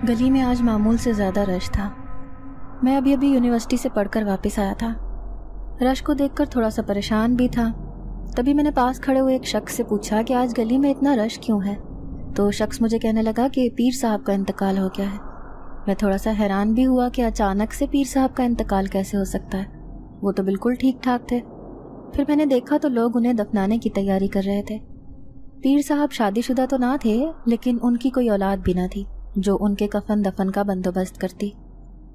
गली में आज मामूल से ज़्यादा रश था। मैं अभी यूनिवर्सिटी से पढ़कर वापस आया था। रश को देखकर थोड़ा सा परेशान भी था। तभी मैंने पास खड़े हुए एक शख्स से पूछा कि आज गली में इतना रश क्यों है। तो शख्स मुझे कहने लगा कि पीर साहब का इंतकाल हो गया है। मैं थोड़ा सा हैरान भी हुआ कि अचानक से पीर साहब का इंतकाल कैसे हो सकता है, वो तो बिल्कुल ठीक ठाक थे। फिर मैंने देखा तो लोग उन्हें दफनाने की तैयारी कर रहे थे। पीर साहब शादीशुदा तो ना थे, लेकिन उनकी कोई औलाद भी ना थी जो उनके कफन दफन का बंदोबस्त करती।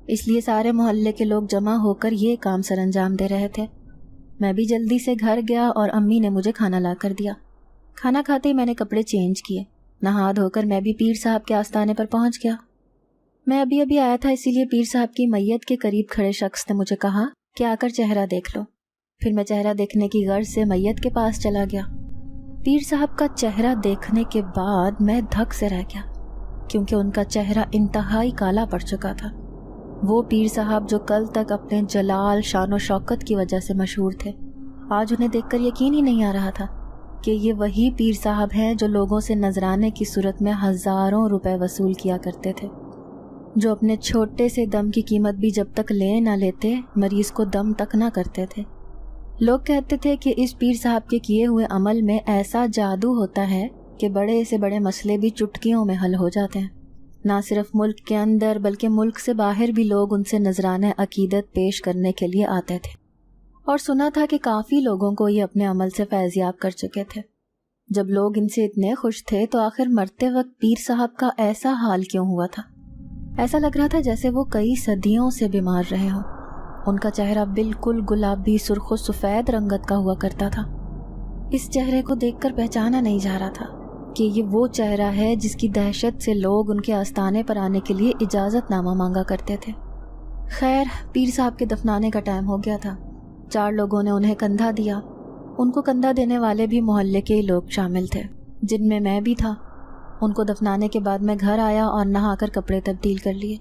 इसलिए सारे मोहल्ले के लोग जमा होकर ये काम सरंजाम दे रहे थे। मैं भी जल्दी से घर गया और अम्मी ने मुझे खाना ला कर दिया। खाना खाते ही मैंने कपड़े चेंज किए। नहा धोकर मैं भी पीर साहब के आस्थाने पर पहुंच गया। मैं अभी आया था, इसीलिए पीर साहब की मैयत के करीब खड़े शख्स ने मुझे कहा कि आकर चेहरा देख लो। फिर मैं चेहरा देखने की गर्ज से मैयत के पास चला गया। पीर साहब का चेहरा देखने के बाद मैं धक से रह गया, क्योंकि उनका चेहरा इंतहाई काला पड़ चुका था। वो पीर साहब जो कल तक अपने जलाल, शान और शौकत की वजह से मशहूर थे, आज उन्हें देखकर यकीन ही नहीं आ रहा था कि ये वही पीर साहब हैं जो लोगों से नजराने की सूरत में हज़ारों रुपए वसूल किया करते थे, जो अपने छोटे से दम की कीमत भी जब तक ले ना लेते मरीज को दम तक ना करते थे। लोग कहते थे कि इस पीर साहब के किए हुए अमल में ऐसा जादू होता है कि बड़े से बड़े मसले भी चुटकियों में हल हो जाते हैं। ना सिर्फ मुल्क के अंदर बल्कि मुल्क से बाहर भी लोग उनसे नजराने अकीदत पेश करने के लिए आते थे। और सुना था कि काफ़ी लोगों को ये अपने अमल से फैज़याब कर चुके थे। जब लोग इनसे इतने खुश थे तो आखिर मरते वक्त पीर साहब का ऐसा हाल क्यों हुआ था? ऐसा लग रहा था जैसे वो कई सदियों से बीमार रहे हों। उनका चेहरा बिल्कुल गुलाबी, सुर्ख और सफ़ेद रंगत का हुआ करता था। इस चेहरे को देखकर पहचाना नहीं जा रहा था कि ये वो चेहरा है जिसकी दहशत से लोग उनके आस्थाने पर आने के लिए इजाज़तनामा मांगा करते थे। खैर, पीर साहब के दफनाने का टाइम हो गया था। 4 लोगों ने उन्हें कंधा दिया। उनको कंधा देने वाले भी मोहल्ले के लोग शामिल थे, जिनमें मैं भी था। उनको दफनाने के बाद मैं घर आया और नहाकर कपड़े तब्दील कर लिए।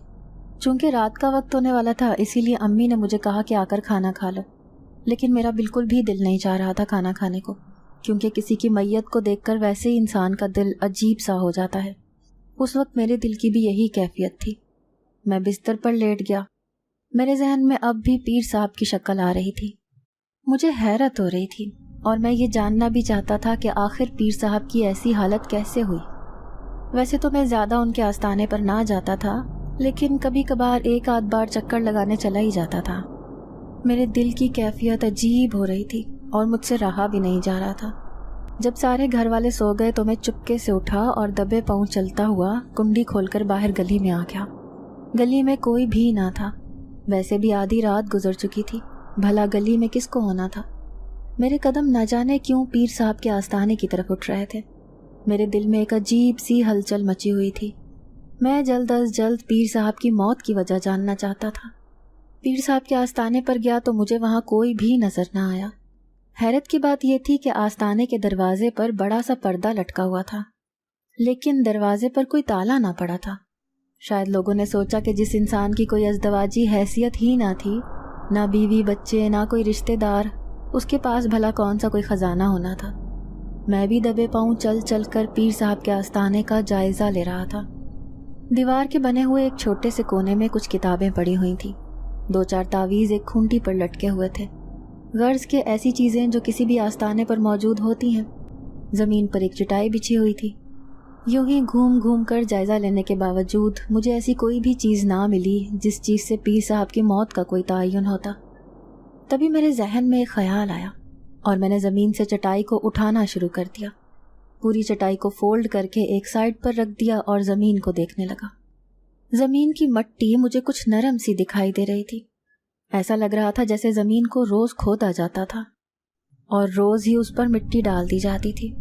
चूँकि रात का वक्त होने वाला था, इसीलिए अम्मी ने मुझे कहा कि आकर खाना खा लो। लेकिन मेरा बिल्कुल भी दिल नहीं चाह रहा था खाना खाने को, क्योंकि किसी की मैयत को देखकर वैसे ही इंसान का दिल अजीब सा हो जाता है। उस वक्त मेरे दिल की भी यही कैफियत थी। मैं बिस्तर पर लेट गया। मेरे जहन में अब भी पीर साहब की शक्ल आ रही थी। मुझे हैरत हो रही थी और मैं ये जानना भी चाहता था कि आखिर पीर साहब की ऐसी हालत कैसे हुई। वैसे तो मैं ज़्यादा उनके आस्थाने पर ना जाता था, लेकिन कभी कभार एक आध बार चक्कर लगाने चला ही जाता था। मेरे दिल की कैफियत अजीब हो रही थी और मुझसे रहा भी नहीं जा रहा था। जब सारे घर वाले सो गए तो मैं चुपके से उठा और दबे पाँव चलता हुआ कुंडी खोलकर बाहर गली में आ गया। गली में कोई भी ना था। वैसे भी आधी रात गुजर चुकी थी, भला गली में किसको होना था। मेरे कदम न जाने क्यों पीर साहब के आस्थाने की तरफ उठ रहे थे। मेरे दिल में एक अजीब सी हलचल मची हुई थी। मैं जल्द अज जल्द पीर साहब की मौत की वजह जानना चाहता था। पीर साहब के आस्थाने पर गया तो मुझे वहाँ कोई भी नजर न आया। हैरत की बात यह थी कि आस्थाने के दरवाजे पर बड़ा सा पर्दा लटका हुआ था, लेकिन दरवाजे पर कोई ताला ना पड़ा था। शायद लोगों ने सोचा कि जिस इंसान की कोई अज़दवाजी हैसियत ही ना थी, ना बीवी बच्चे ना कोई रिश्तेदार, उसके पास भला कौन सा कोई ख़जाना होना था। मैं भी दबे पाँव चल चल कर पीर साहब के आस्थाने का जायज़ा ले रहा था। दीवार के बने हुए एक छोटे से कोने में कुछ किताबें पड़ी हुई थी। 2-4 तावीज़ एक खूंटी पर लटके हुए थे, गर्ज के ऐसी चीज़ें जो किसी भी आस्थाने पर मौजूद होती हैं। ज़मीन पर एक चटाई बिछी हुई थी। यूं ही घूम घूम कर जायज़ा लेने के बावजूद मुझे ऐसी कोई भी चीज़ ना मिली जिस चीज़ से पीर साहब की मौत का कोई तायुन होता। तभी मेरे जहन में एक ख्याल आया और मैंने ज़मीन से चटाई को उठाना शुरू कर दिया। पूरी चटाई को फोल्ड करके एक साइड पर रख दिया और ज़मीन को देखने लगा। ज़मीन की मट्टी मुझे कुछ नरम सी दिखाई दे रही थी। ऐसा लग रहा था जैसे ज़मीन को रोज़ खोदा जाता था और रोज़ ही उस पर मिट्टी डाल दी जाती थी,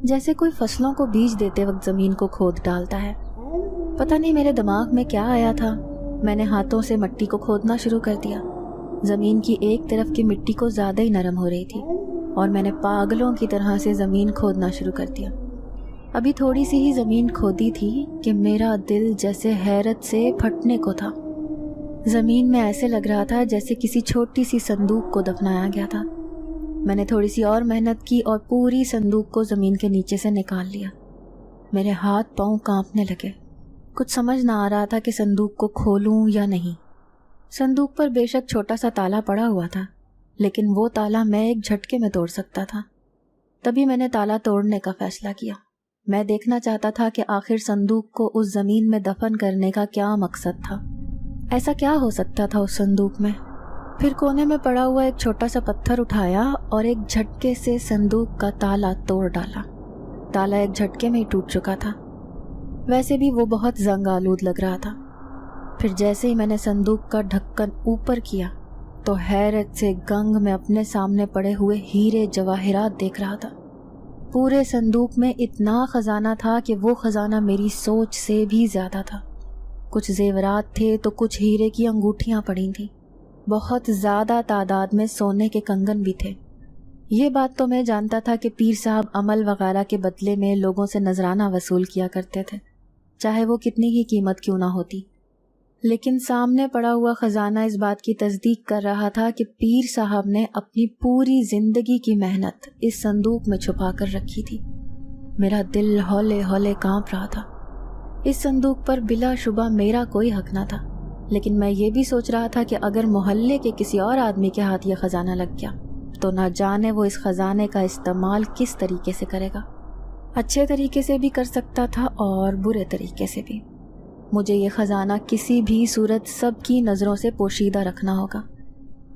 जैसे कोई फसलों को बीज देते वक्त ज़मीन को खोद डालता है। पता नहीं मेरे दिमाग में क्या आया था, मैंने हाथों से मिट्टी को खोदना शुरू कर दिया। ज़मीन की एक तरफ की मिट्टी को ज़्यादा ही नरम हो रही थी और मैंने पागलों की तरह से ज़मीन खोदना शुरू कर दिया। अभी थोड़ी सी ही ज़मीन खोदी थी कि मेरा दिल जैसे हैरत से फटने को था। ज़मीन में ऐसे लग रहा था जैसे किसी छोटी सी संदूक को दफनाया गया था। मैंने थोड़ी सी और मेहनत की और पूरी संदूक को ज़मीन के नीचे से निकाल लिया। मेरे हाथ पांव कांपने लगे। कुछ समझ ना आ रहा था कि संदूक को खोलूं या नहीं। संदूक पर बेशक छोटा सा ताला पड़ा हुआ था, लेकिन वो ताला मैं एक झटके में तोड़ सकता था। तभी मैंने ताला तोड़ने का फैसला किया। मैं देखना चाहता था कि आखिर संदूक को उस जमीन में दफन करने का क्या मकसद था। ऐसा क्या हो सकता था उस संदूक में। फिर कोने में पड़ा हुआ एक छोटा सा पत्थर उठाया और एक झटके से संदूक का ताला तोड़ डाला। ताला एक झटके में ही टूट चुका था। वैसे भी वो बहुत जंग आलूद लग रहा था। फिर जैसे ही मैंने संदूक का ढक्कन ऊपर किया तो हैरत से गंग में अपने सामने पड़े हुए हीरे जवाहिरात देख रहा था। पूरे संदूक में इतना खजाना था कि वो खजाना मेरी सोच से भी ज्यादा था। कुछ जेवरात थे तो कुछ हीरे की अंगूठियां पड़ी थी। बहुत ज्यादा तादाद में सोने के कंगन भी थे। ये बात तो मैं जानता था कि पीर साहब अमल वगैरह के बदले में लोगों से नजराना वसूल किया करते थे, चाहे वो कितनी ही कीमत क्यों ना होती। लेकिन सामने पड़ा हुआ खजाना इस बात की तस्दीक कर रहा था कि पीर साहब ने अपनी पूरी जिंदगी की मेहनत इस संदूक में छुपा कर रखी थी। मेरा दिल हौले हौले कांप रहा था। इस संदूक पर बिला शुबा मेरा कोई हक ना था, लेकिन मैं ये भी सोच रहा था कि अगर मोहल्ले के किसी और आदमी के हाथ यह खजाना लग गया तो ना जाने वो इस खजाने का इस्तेमाल किस तरीके से करेगा। अच्छे तरीके से भी कर सकता था और बुरे तरीके से भी। मुझे ये खजाना किसी भी सूरत सबकी नज़रों से पोशीदा रखना होगा।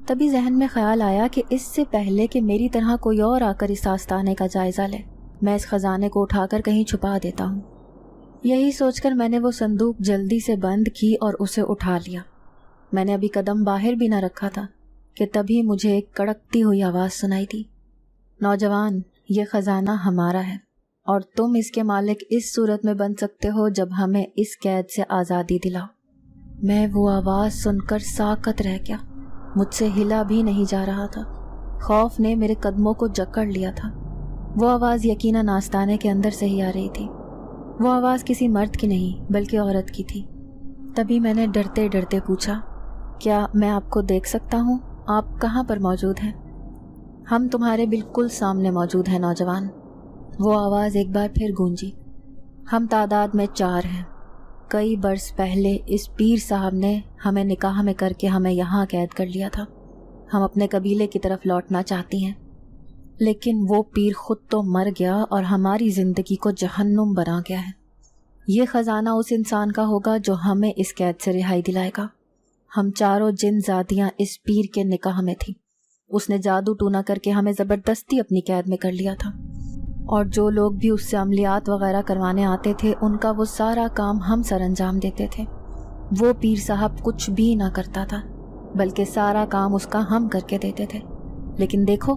तभी जहन में ख्याल आया कि इससे पहले कि मेरी तरह कोई और आकर इस आस्ताने का जायज़ा ले, मैं इस खजाने को उठाकर कहीं छुपा देता हूँ। यही सोचकर मैंने वो संदूक जल्दी से बंद की और उसे उठा लिया। मैंने अभी कदम बाहर भी न रखा था कि तभी मुझे एक कड़कती हुई आवाज़ सुनाई दी, नौजवान, ये खजाना हमारा है और तुम इसके मालिक इस सूरत में बन सकते हो जब हमें इस कैद से आज़ादी दिलाओ। मैं वो आवाज़ सुनकर साकत रह गया। मुझसे हिला भी नहीं जा रहा था। खौफ ने मेरे कदमों को जकड़ लिया था। वो आवाज़ यकीनन आस्ताने के अंदर से ही आ रही थी। वो आवाज़ किसी मर्द की नहीं बल्कि औरत की थी। तभी मैंने डरते डरते पूछा, क्या मैं आपको देख सकता हूँ? आप कहाँ पर मौजूद हैं? हम तुम्हारे बिल्कुल सामने मौजूद हैं नौजवान। वो आवाज़ एक बार फिर गूंजी। हम तादाद में 4 हैं। कई बरस पहले इस पीर साहब ने हमें निकाह में करके हमें यहाँ कैद कर लिया था। हम अपने कबीले की तरफ लौटना चाहती हैं, लेकिन वो पीर खुद तो मर गया और हमारी ज़िंदगी को जहन्नुम बना गया है। ये ख़जाना उस इंसान का होगा जो हमें इस कैद से रिहाई दिलाएगा। हम चारों जिन ज़ादियाँ इस पीर के निकाह में थी। उसने जादू टूना करके हमें ज़बरदस्ती अपनी कैद में कर लिया था, और जो लोग भी उससे अमलियात वगैरह करवाने आते थे उनका वो सारा काम हम सर अंजाम देते थे। वो पीर साहब कुछ भी ना करता था, बल्कि सारा काम उसका हम करके देते थे। लेकिन देखो,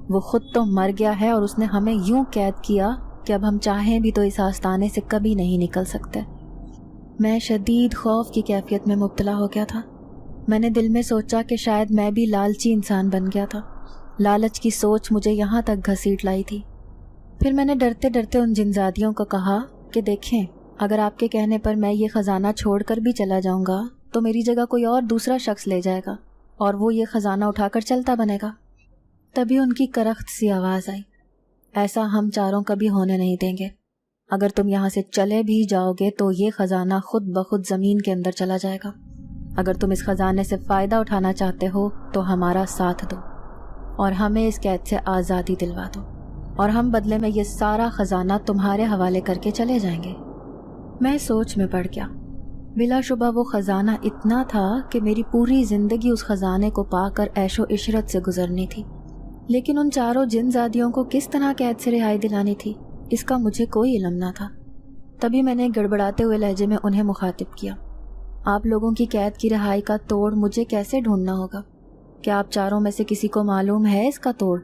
वो खुद तो मर गया है और उसने हमें यूं कैद किया कि अब हम चाहें भी तो इस आस्ताने से कभी नहीं निकल सकते। मैं शदीद खौफ की कैफियत में मुब्तला हो गया था। मैंने दिल में सोचा कि शायद मैं भी लालची इंसान बन गया था। लालच की सोच मुझे यहाँ तक घसीट लाई थी। फिर मैंने डरते डरते उन जिनजादियों को कहा कि देखें, अगर आपके कहने पर मैं ये ख़जाना छोड़कर भी चला जाऊँगा तो मेरी जगह कोई और दूसरा शख्स ले जाएगा और वो ये ख़जाना उठाकर चलता बनेगा। तभी उनकी करख्त सी आवाज़ आई, ऐसा हम चारों कभी होने नहीं देंगे। अगर तुम यहाँ से चले भी जाओगे तो ये ख़जाना खुद ब खुद ज़मीन के अंदर चला जाएगा। अगर तुम इस ख़जाने से फ़ायदा उठाना चाहते हो तो हमारा साथ दो और हमें इस कैद से आज़ादी दिलवा दो, और हम बदले में ये सारा ख़जाना तुम्हारे हवाले करके चले जाएंगे। मैं सोच में पड़ गया। बिलाशुबा वो ख़जाना इतना था कि मेरी पूरी ज़िंदगी उस ख़जाने को पाकर ऐशो इशरत से गुजरनी थी। लेकिन उन चारों जिनजादियों को किस तरह कैद से रिहाई दिलानी थी, इसका मुझे कोई इल्म ना था। तभी मैंने गड़बड़ाते हुए लहजे में उन्हें मुखातिब किया, आप लोगों की कैद की रिहाई का तोड़ मुझे कैसे ढूंढना होगा? क्या आप चारों में से किसी को मालूम है इसका तोड़?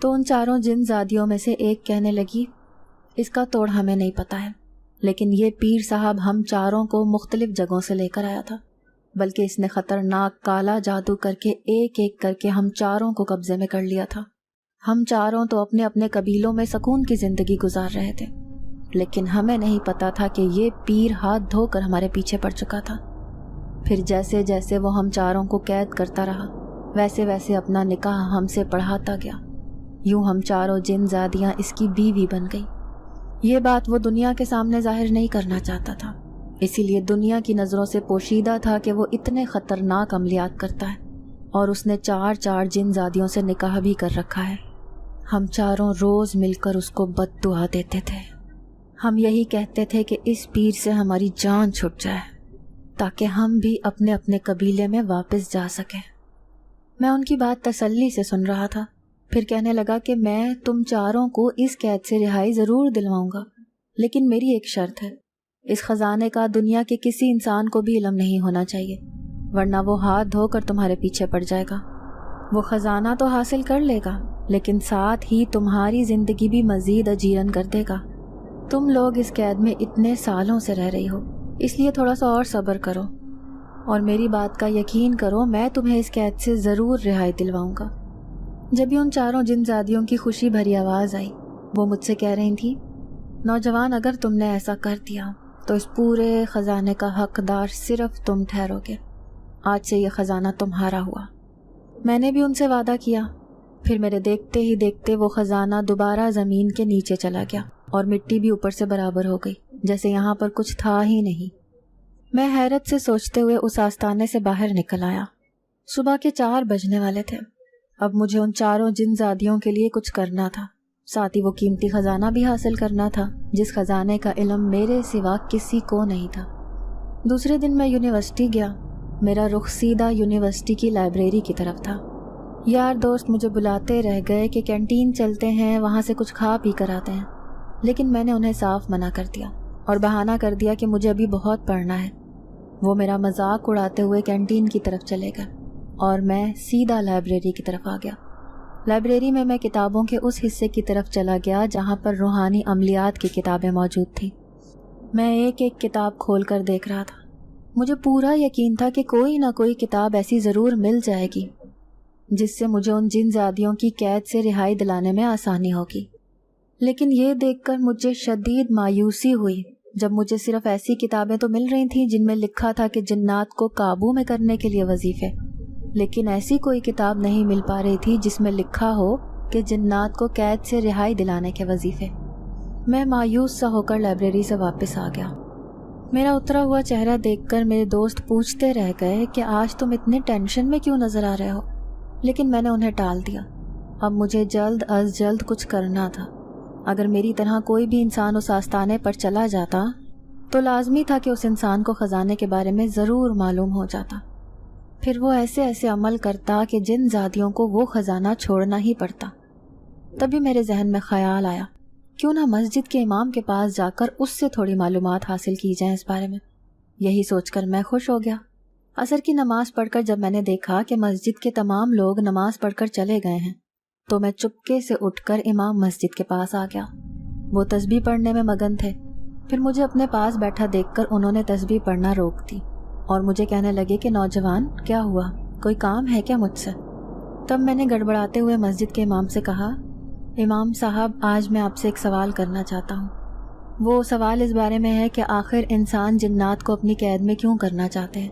तो उन चारों जिनजादियों में से एक कहने लगी, इसका तोड़ हमें नहीं पता है, लेकिन ये पीर साहब हम चारों को मुख्तलिफ जगहों से लेकर आया था, बल्कि इसने ख़तरनाक काला जादू करके एक एक करके हम चारों को कब्जे में कर लिया था। हम चारों तो अपने अपने कबीलों में सुकून की ज़िंदगी गुजार रहे थे, लेकिन हमें नहीं पता था कि ये पीर हाथ धोकर हमारे पीछे पड़ चुका था। फिर जैसे जैसे वो हम चारों को कैद करता रहा, वैसे वैसे अपना निकाह हमसे पढ़ाता गया। यूं हम चारों जिनजादियाँ इसकी बीवी बन गई। ये बात वो दुनिया के सामने जाहिर नहीं करना चाहता था, اسی لیے دنیا کی نظروں سے پوشیدہ تھا کہ وہ اتنے خطرناک عملیات کرتا ہے، اور اس نے 4 جن زادیوں سے نکاح بھی کر رکھا ہے۔ ہم چاروں روز مل کر اس کو بد دعا دیتے تھے۔ ہم یہی کہتے تھے کہ اس پیر سے ہماری جان چھٹ جائے تاکہ ہم بھی اپنے اپنے قبیلے میں واپس جا سکیں۔ میں ان کی بات تسلی سے سن رہا تھا، پھر کہنے لگا کہ میں تم چاروں کو اس قید سے رہائی ضرور دلواؤں گا، لیکن میری ایک شرط ہے، اس خزانے کا دنیا کے کسی انسان کو بھی علم نہیں ہونا چاہیے، ورنہ وہ ہاتھ دھو کر تمہارے پیچھے پڑ جائے گا۔ وہ خزانہ تو حاصل کر لے گا، لیکن ساتھ ہی تمہاری زندگی بھی مزید اجیرن کر دے گا۔ تم لوگ اس قید میں اتنے سالوں سے رہ رہی ہو، اس لیے تھوڑا سا اور صبر کرو، اور میری بات کا یقین کرو، میں تمہیں اس قید سے ضرور رہائی دلواؤں گا۔ جب بھی ان چاروں جن زادیوں کی خوشی بھری آواز آئی، وہ مجھ سے کہہ رہی تھی، نوجوان، اگر تم نے ایسا کر دیا تو اس پورے خزانے کا حقدار صرف تم ٹھہرو گے۔ آج سے یہ خزانہ تمہارا ہوا۔ میں نے بھی ان سے وعدہ کیا۔ پھر میرے دیکھتے ہی دیکھتے وہ خزانہ دوبارہ زمین کے نیچے چلا گیا، اور مٹی بھی اوپر سے برابر ہو گئی، جیسے یہاں پر کچھ تھا ہی نہیں۔ میں حیرت سے سوچتے ہوئے اس آستانے سے باہر نکل آیا۔ صبح کے 4 بجنے والے تھے۔ اب مجھے ان چاروں جن زادیوں کے لیے کچھ کرنا تھا، ساتھ ہی وہ قیمتی خزانہ بھی حاصل کرنا تھا جس خزانے کا علم میرے سوا کسی کو نہیں تھا۔ دوسرے دن میں یونیورسٹی گیا۔ میرا رخ سیدھا یونیورسٹی کی لائبریری کی طرف تھا۔ یار دوست مجھے بلاتے رہ گئے کہ کینٹین چلتے ہیں، وہاں سے کچھ کھا پی کر آتے ہیں، لیکن میں نے انہیں صاف منع کر دیا اور بہانہ کر دیا کہ مجھے ابھی بہت پڑھنا ہے۔ وہ میرا مذاق اڑاتے ہوئے کینٹین کی طرف چلے گئے اور میں سیدھا لائبریری کی طرف آ گیا۔ لائبریری میں کتابوں کے اس حصے کی طرف چلا گیا جہاں پر روحانی عملیات کی کتابیں موجود تھیں۔ میں ایک ایک کتاب کھول کر دیکھ رہا تھا۔ مجھے پورا یقین تھا کہ کوئی نہ کوئی کتاب ایسی ضرور مل جائے گی جس سے مجھے ان جن زادیوں کی قید سے رہائی دلانے میں آسانی ہوگی، لیکن یہ دیکھ کر مجھے شدید مایوسی ہوئی جب مجھے صرف ایسی کتابیں تو مل رہی تھیں جن میں لکھا تھا کہ جنات کو قابو میں کرنے کے لیے وظیفے، لیکن ایسی کوئی کتاب نہیں مل پا رہی تھی جس میں لکھا ہو کہ جنات کو قید سے رہائی دلانے کے وظیفے۔ میں مایوس سا ہو کر لائبریری سے واپس آ گیا۔ میرا اترا ہوا چہرہ دیکھ کر میرے دوست پوچھتے رہ گئے کہ آج تم اتنے ٹینشن میں کیوں نظر آ رہے ہو، لیکن میں نے انہیں ٹال دیا۔ اب مجھے جلد از جلد کچھ کرنا تھا۔ اگر میری طرح کوئی بھی انسان اس آستانے پر چلا جاتا تو لازمی تھا کہ اس انسان کو خزانے کے بارے میں ضرور معلوم ہو جاتا، پھر وہ ایسے عمل کرتا کہ جن زادیوں کو وہ خزانہ چھوڑنا ہی پڑتا۔ تبھی میرے ذہن میں خیال آیا، کیوں نہ مسجد کے امام کے پاس جا کر اس سے تھوڑی معلومات حاصل کی جائیں اس بارے میں۔ یہی سوچ کر میں خوش ہو گیا۔ عصر کی نماز پڑھ کر جب میں نے دیکھا کہ مسجد کے تمام لوگ نماز پڑھ کر چلے گئے ہیں تو میں چپکے سے اٹھ کر امام مسجد کے پاس آ گیا۔ وہ تسبیح پڑھنے میں مگن تھے۔ پھر مجھے اپنے پاس بیٹھا دیکھ کر انہوں نے تسبیح پڑھنا روک دی اور مجھے کہنے لگے کہ نوجوان، کیا ہوا، کوئی کام ہے کیا مجھ سے؟ تب میں نے گڑبڑاتے ہوئے مسجد کے امام سے کہا، امام صاحب، آج میں آپ سے ایک سوال کرنا چاہتا ہوں۔ وہ سوال اس بارے میں ہے کہ آخر انسان جنات کو اپنی قید میں کیوں کرنا چاہتے ہیں؟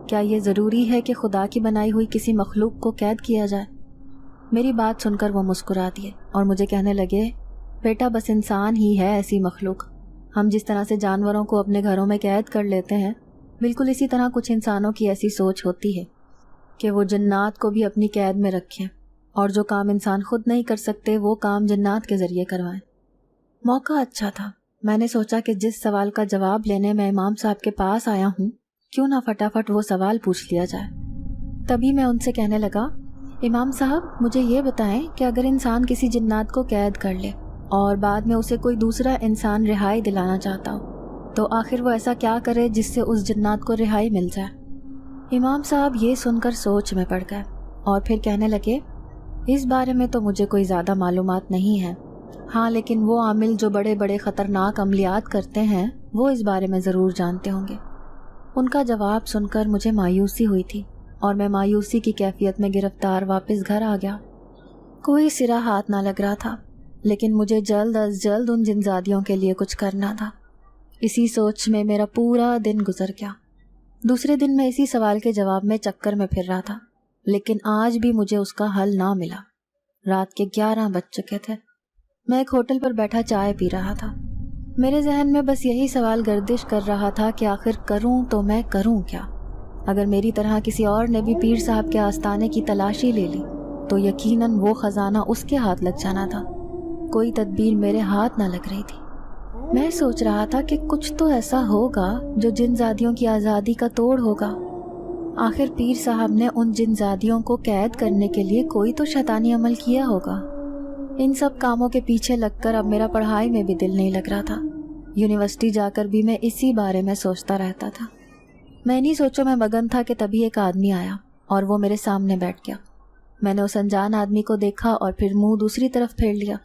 کیا یہ ضروری ہے کہ خدا کی بنائی ہوئی کسی مخلوق کو قید کیا جائے؟ میری بات سن کر وہ مسکرا دیے اور مجھے کہنے لگے، بیٹا، بس انسان ہی ہے ایسی مخلوق۔ ہم جس طرح سے جانوروں کو اپنے گھروں میں قید کر لیتے ہیں، بالکل اسی طرح کچھ انسانوں کی ایسی سوچ ہوتی ہے کہ وہ جنات کو بھی اپنی قید میں رکھیں، اور جو کام انسان خود نہیں کر سکتے وہ کام جنات کے ذریعے کروائیں۔ موقع اچھا تھا۔ میں نے سوچا کہ جس سوال کا جواب لینے میں امام صاحب کے پاس آیا ہوں، کیوں نہ فٹافٹ وہ سوال پوچھ لیا جائے۔ تبھی میں ان سے کہنے لگا، امام صاحب، مجھے یہ بتائیں کہ اگر انسان کسی جنات کو قید کر لے اور بعد میں اسے کوئی دوسرا انسان رہائی دلانا چاہتا ہو تو آخر وہ ایسا کیا کرے جس سے اس جنات کو رہائی مل جائے؟ امام صاحب یہ سن کر سوچ میں پڑ گئے اور پھر کہنے لگے، اس بارے میں تو مجھے کوئی زیادہ معلومات نہیں ہے، ہاں لیکن وہ عامل جو بڑے بڑے خطرناک عملیات کرتے ہیں وہ اس بارے میں ضرور جانتے ہوں گے۔ ان کا جواب سن کر مجھے مایوسی ہوئی تھی اور میں مایوسی کی کیفیت میں گرفتار واپس گھر آ گیا۔ کوئی سرا ہاتھ نہ لگ رہا تھا، لیکن مجھے جلد از جلد ان جنزادیوں کے لیے کچھ کرنا تھا۔ اسی سوچ میں میرا پورا دن گزر گیا۔ دوسرے دن میں اسی سوال کے جواب میں چکر میں پھر رہا تھا، لیکن آج بھی مجھے اس کا حل نہ ملا۔ رات کے 11 بج چکے تھے۔ میں ایک ہوٹل پر بیٹھا چائے پی رہا تھا۔ میرے ذہن میں بس یہی سوال گردش کر رہا تھا کہ آخر کروں تو میں کروں کیا؟ اگر میری طرح کسی اور نے بھی پیر صاحب کے آستانے کی تلاشی لے لی تو یقیناً وہ خزانہ اس کے ہاتھ لگ جانا تھا۔ کوئی تدبیر میرے ہاتھ نہ لگ رہی تھی۔ میں سوچ رہا تھا کہ کچھ تو ایسا ہوگا جو جن زادیوں کی آزادی کا توڑ ہوگا۔ آخر پیر صاحب نے ان جن زادیوں کو قید کرنے کے لیے کوئی تو شیطانی عمل کیا ہوگا۔ ان سب کاموں کے پیچھے لگ کر اب میرا پڑھائی میں بھی دل نہیں لگ رہا تھا۔ یونیورسٹی جا کر بھی میں اسی بارے میں سوچتا رہتا تھا۔ میں انہی سوچوں میں مگن تھا کہ تبھی ایک آدمی آیا اور وہ میرے سامنے بیٹھ گیا۔ میں نے اس انجان آدمی کو دیکھا اور پھر منہ دوسری طرف پھیر لیا۔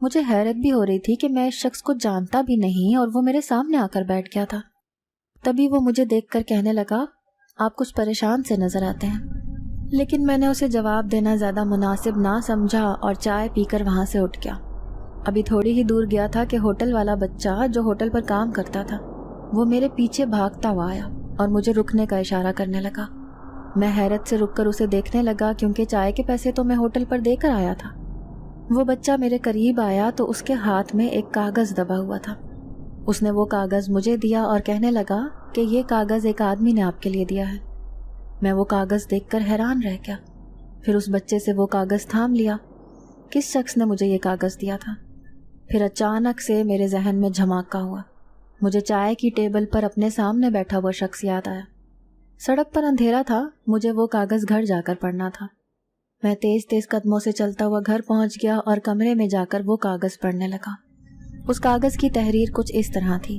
مجھے حیرت بھی ہو رہی تھی کہ میں اس شخص کو جانتا بھی نہیں اور وہ میرے سامنے آ کر بیٹھ گیا تھا۔ تبھی وہ مجھے دیکھ کر کہنے لگا، آپ کچھ پریشان سے نظر آتے ہیں۔ لیکن میں نے اسے جواب دینا زیادہ مناسب نہ سمجھا اور چائے پی کر وہاں سے اٹھ گیا۔ ابھی تھوڑی ہی دور گیا تھا کہ ہوٹل والا بچہ جو ہوٹل پر کام کرتا تھا وہ میرے پیچھے بھاگتا ہوا آیا اور مجھے رکنے کا اشارہ کرنے لگا۔ میں حیرت سے رک کر اسے دیکھنے لگا کیونکہ چائے کے پیسے تو میں ہوٹل پر دے کر آیا تھا۔ وہ بچہ میرے قریب آیا تو اس کے ہاتھ میں ایک کاغذ دبا ہوا تھا۔ اس نے وہ کاغذ مجھے دیا اور کہنے لگا کہ یہ کاغذ ایک آدمی نے آپ کے لیے دیا ہے۔ میں وہ کاغذ دیکھ کر حیران رہ گیا۔ پھر اس بچے سے وہ کاغذ تھام لیا۔ کس شخص نے مجھے یہ کاغذ دیا تھا؟ پھر اچانک سے میرے ذہن میں جھماکا ہوا۔ مجھے چائے کی ٹیبل پر اپنے سامنے بیٹھا ہوا شخص یاد آیا۔ سڑک پر اندھیرا تھا، مجھے وہ کاغذ گھر جا کر پڑھنا تھا۔ میں تیز تیز قدموں سے چلتا ہوا گھر پہنچ گیا اور کمرے میں جا کر وہ کاغذ پڑھنے لگا۔ اس کاغذ کی تحریر کچھ اس طرح تھی: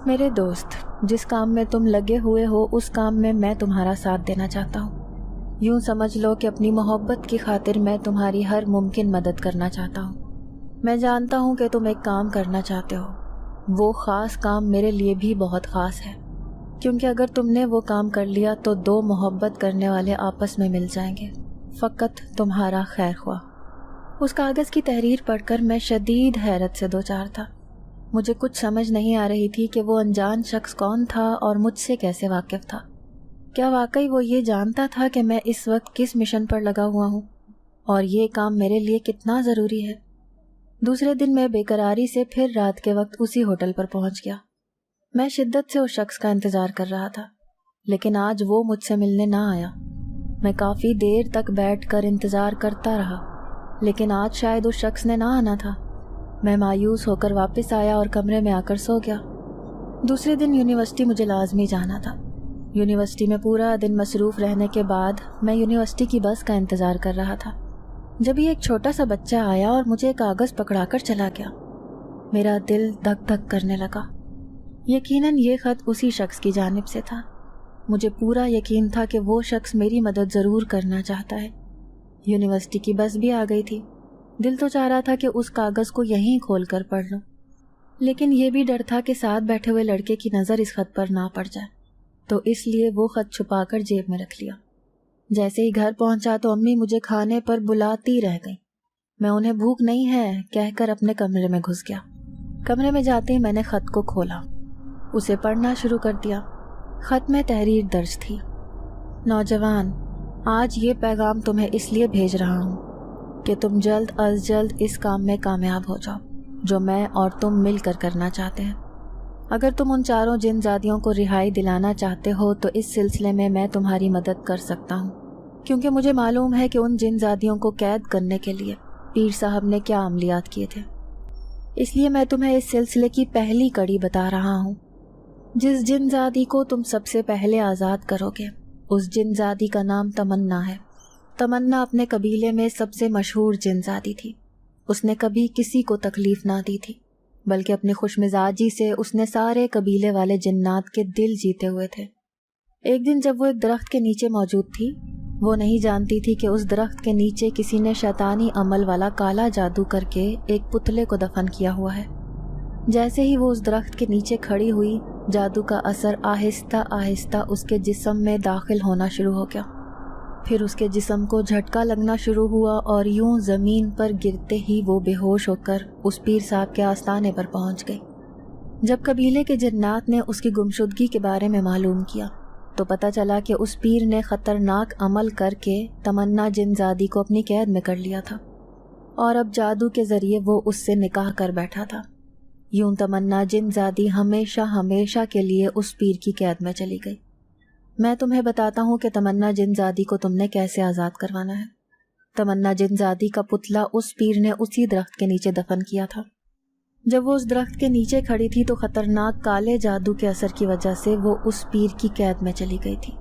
میرے دوست، جس کام میں تم لگے ہوئے ہو اس کام میں میں تمہارا ساتھ دینا چاہتا ہوں۔ یوں سمجھ لو کہ اپنی محبت کی خاطر میں تمہاری ہر ممکن مدد کرنا چاہتا ہوں۔ میں جانتا ہوں کہ تم ایک کام کرنا چاہتے ہو۔ وہ خاص کام میرے لیے بھی بہت خاص ہے، کیونکہ اگر تم نے وہ کام کر لیا تو دو محبت کرنے والے آپس میں مل جائیں گے۔ فقط تمہارا خیر خواہ۔ اس کاغذ کی تحریر پڑھ کر میں شدید حیرت سے دوچار تھا۔ مجھے کچھ سمجھ نہیں آ رہی تھی کہ وہ انجان شخص کون تھا اور مجھ سے کیسے واقف تھا۔ کیا واقعی وہ یہ جانتا تھا کہ میں اس وقت کس مشن پر لگا ہوا ہوں اور یہ کام میرے لیے کتنا ضروری ہے؟ دوسرے دن میں بے قراری سے پھر رات کے وقت اسی ہوٹل پر پہنچ گیا۔ میں شدت سے اس شخص کا انتظار کر رہا تھا، لیکن آج وہ مجھ سے ملنے نہ آیا۔ میں کافی دیر تک بیٹھ کر انتظار کرتا رہا، لیکن آج شاید اس شخص نے نہ آنا تھا۔ میں مایوس ہو کر واپس آیا اور کمرے میں آ کر سو گیا۔ دوسرے دن یونیورسٹی مجھے لازمی جانا تھا۔ یونیورسٹی میں پورا دن مصروف رہنے کے بعد میں یونیورسٹی کی بس کا انتظار کر رہا تھا، جب ایک چھوٹا سا بچہ آیا اور مجھے کاغذ پکڑا کر چلا گیا۔ میرا دل دھک دھک کرنے لگا۔ یقیناً یہ خط اسی شخص کی جانب سے تھا۔ مجھے پورا یقین تھا کہ وہ شخص میری مدد ضرور کرنا چاہتا ہے۔ یونیورسٹی کی بس بھی آ گئی تھی۔ دل تو چاہ رہا تھا کہ اس کاغذ کو یہیں کھول کر پڑھ لوں، لیکن یہ بھی ڈر تھا کہ ساتھ بیٹھے ہوئے لڑکے کی نظر اس خط پر نہ پڑ جائے، تو اس لیے وہ خط چھپا کر جیب میں رکھ لیا۔ جیسے ہی گھر پہنچا تو امی مجھے کھانے پر بلاتی رہ گئیں۔ میں انہیں بھوک نہیں ہے کہہ کر اپنے کمرے میں گھس گیا۔ کمرے میں جاتے ہی میں نے خط کو کھولا، اسے پڑھنا شروع کر دیا۔ خط میں تحریر درج تھی: نوجوان، آج یہ پیغام تمہیں اس لیے بھیج رہا ہوں کہ تم جلد از جلد اس کام میں کامیاب ہو جاؤ جو میں اور تم مل کر کرنا چاہتے ہیں۔ اگر تم ان چاروں جن زادیوں کو رہائی دلانا چاہتے ہو تو اس سلسلے میں تمہاری مدد کر سکتا ہوں، کیونکہ مجھے معلوم ہے کہ ان جن زادیوں کو قید کرنے کے لیے پیر صاحب نے کیا عملیات کیے تھے۔ اس لیے میں تمہیں اس سلسلے کی پہلی کڑی بتا رہا ہوں۔ جس جن زادی کو تم سب سے پہلے آزاد کرو گے اس جن زادی کا نام تمنا ہے۔ تمنا اپنے قبیلے میں سب سے مشہور جن زادی تھی۔ اس نے کبھی کسی کو تکلیف نہ دی تھی، بلکہ اپنی خوش مزاجی سے اس نے سارے قبیلے والے جنات کے دل جیتے ہوئے تھے۔ ایک دن جب وہ ایک درخت کے نیچے موجود تھی، وہ نہیں جانتی تھی کہ اس درخت کے نیچے کسی نے شیطانی عمل والا کالا جادو کر کے ایک پتلے کو دفن کیا ہوا ہے۔ جیسے ہی وہ اس درخت کے نیچے کھڑی ہوئی، جادو کا اثر آہستہ آہستہ اس کے جسم میں داخل ہونا شروع ہو گیا۔ پھر اس کے جسم کو جھٹکا لگنا شروع ہوا اور یوں زمین پر گرتے ہی وہ بے ہوش ہو کر اس پیر صاحب کے آستانے پر پہنچ گئی۔ جب قبیلے کے جنات نے اس کی گمشدگی کے بارے میں معلوم کیا تو پتہ چلا کہ اس پیر نے خطرناک عمل کر کے تمنا جن زادی کو اپنی قید میں کر لیا تھا، اور اب جادو کے ذریعے وہ اس سے نکاح کر بیٹھا تھا۔ यूं तमन्ना जिनज़ादी हमेशा हमेशा के लिए उस पीर की कैद में चली गई। मैं तुम्हें बताता हूँ कि तमन्ना जिनज़ादी को तुमने कैसे आज़ाद करवाना है। तमन्ना जिनज़ादी का पुतला उस पीर ने उसी दरख्त के नीचे दफन किया था। जब वो उस दरख्त के नीचे खड़ी थी तो खतरनाक काले जादू के असर की वजह से वो उस पीर की कैद में चली गई थी।